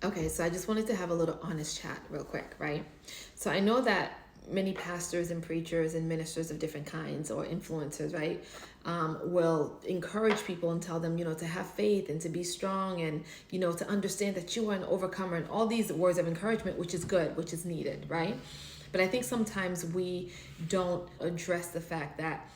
Okay, so I just wanted to have a little honest chat real quick, right? So I know that many pastors and preachers and ministers of different kinds or influencers, right, will encourage people and tell them, to have faith and to be strong and, to understand that you are an overcomer and all these words of encouragement, which is good, which is needed, right? But I think sometimes we don't address the fact that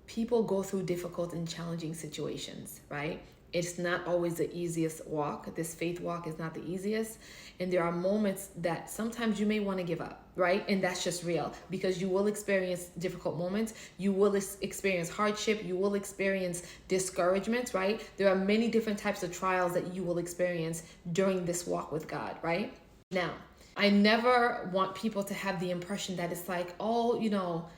people go through difficult and challenging situations, right? It's not always the easiest walk. This faith walk is not the easiest. And there are moments that sometimes you may want to give up, right? And that's just real because you will experience difficult moments. You will experience hardship. You will experience discouragement, right? There are many different types of trials that you will experience during this walk with God, right? Now, I never want people to have the impression that it's like, oh,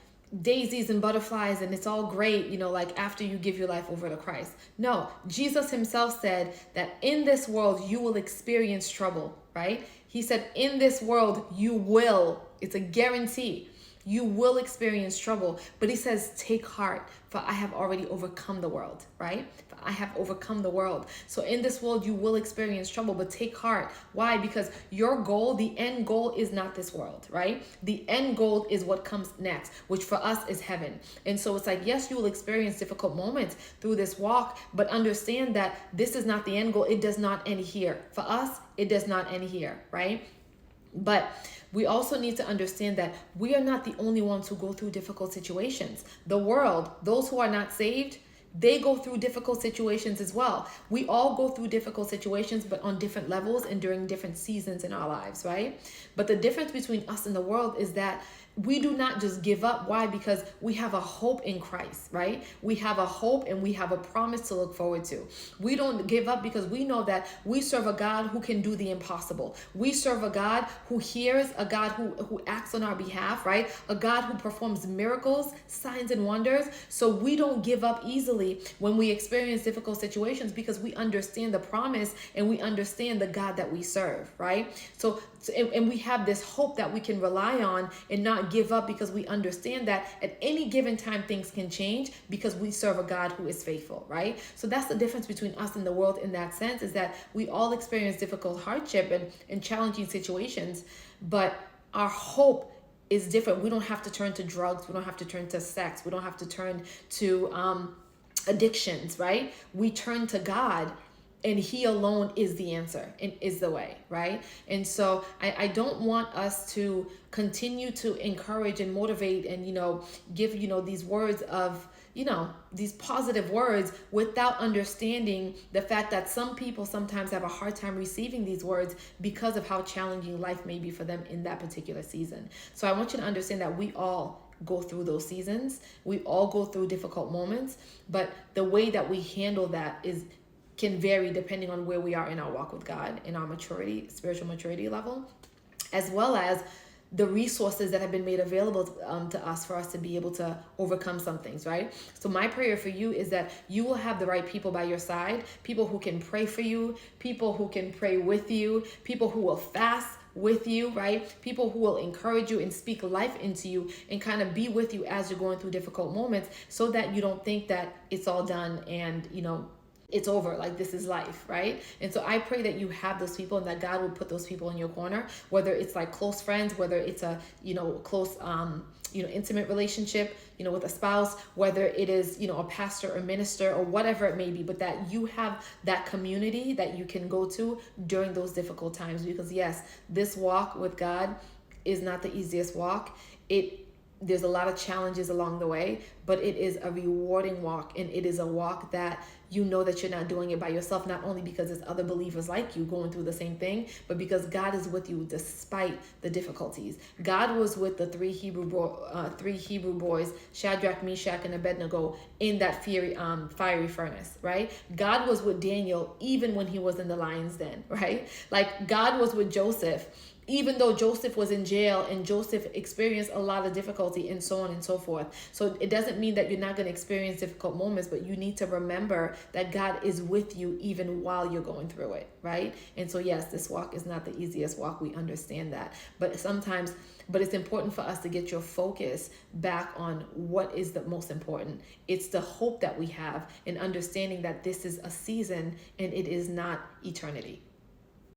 daisies and butterflies and it's all great, like after you give your life over to Christ. No, Jesus himself said that in this world you will experience trouble, right? He said, in this world you will, it's a guarantee. You will experience trouble, but he says, take heart, for I have already overcome the world, right? For I have overcome the world. So in this world, you will experience trouble, but take heart. Why? Because your goal, the end goal is not this world, right? The end goal is what comes next, which for us is heaven. And so it's like, yes, you will experience difficult moments through this walk, but understand that this is not the end goal. It does not end here. For us, it does not end here, right? But we also need to understand that we are not the only ones who go through difficult situations. The world, those who are not saved, they go through difficult situations as well. We all go through difficult situations, but on different levels and during different seasons in our lives, right? But the difference between us and the world is that we do not just give up. Why? Because we have a hope in Christ, right? We have a hope and we have a promise to look forward to. We don't give up because we know that we serve a God who can do the impossible. We serve a God who hears, a God who acts on our behalf, right? A God who performs miracles, signs, and wonders. So we don't give up easily when we experience difficult situations because we understand the promise and we understand the God that we serve, right? So and we have this hope that we can rely on and not give up because we understand that at any given time things can change because we serve a God who is faithful, right? So that's the difference between us and the world in that sense, is that we all experience difficult hardship and challenging situations, but our hope is different. We don't have to turn to drugs. We don't have to turn to sex. We don't have to turn to addictions, right? We turn to God, and he alone is the answer and is the way, right? And so I don't want us to continue to encourage and motivate and, give, these words of, these positive words without understanding the fact that some people sometimes have a hard time receiving these words because of how challenging life may be for them in that particular season. So I want you to understand that we all go through those seasons. We all go through difficult moments, but the way that we handle that can vary depending on where we are in our walk with God, in our maturity, spiritual maturity level, as well as the resources that have been made available to us for us to be able to overcome some things, right? So my prayer for you is that you will have the right people by your side, people who can pray for you, people who can pray with you, people who will fast with you, right? People who will encourage you and speak life into you and kind of be with you as you're going through difficult moments, so that you don't think that it's all done and, it's over, like this is life, right? And so I pray that you have those people and that God will put those people in your corner, whether it's like close friends, whether it's a, close, intimate relationship, with a spouse, whether it is, a pastor or minister or whatever it may be, but that you have that community that you can go to during those difficult times. Because yes, this walk with God is not the easiest walk. There's a lot of challenges along the way, but it is a rewarding walk, and it is a walk that you know that you're not doing it by yourself, not only because there's other believers like you going through the same thing, but because God is with you despite the difficulties. God was with the three Hebrew boys, Shadrach, Meshach, and Abednego, in that fiery furnace, right? God was with Daniel even when he was in the lion's den, right? Like God was with Joseph even though Joseph was in jail and Joseph experienced a lot of difficulty and so on and so forth. So it doesn't mean that you're not going to experience difficult moments, but you need to remember that God is with you even while you're going through it, right? And so yes, this walk is not the easiest walk. We understand that. But it's important for us to get your focus back on what is the most important. It's the hope that we have in understanding that this is a season and it is not eternity.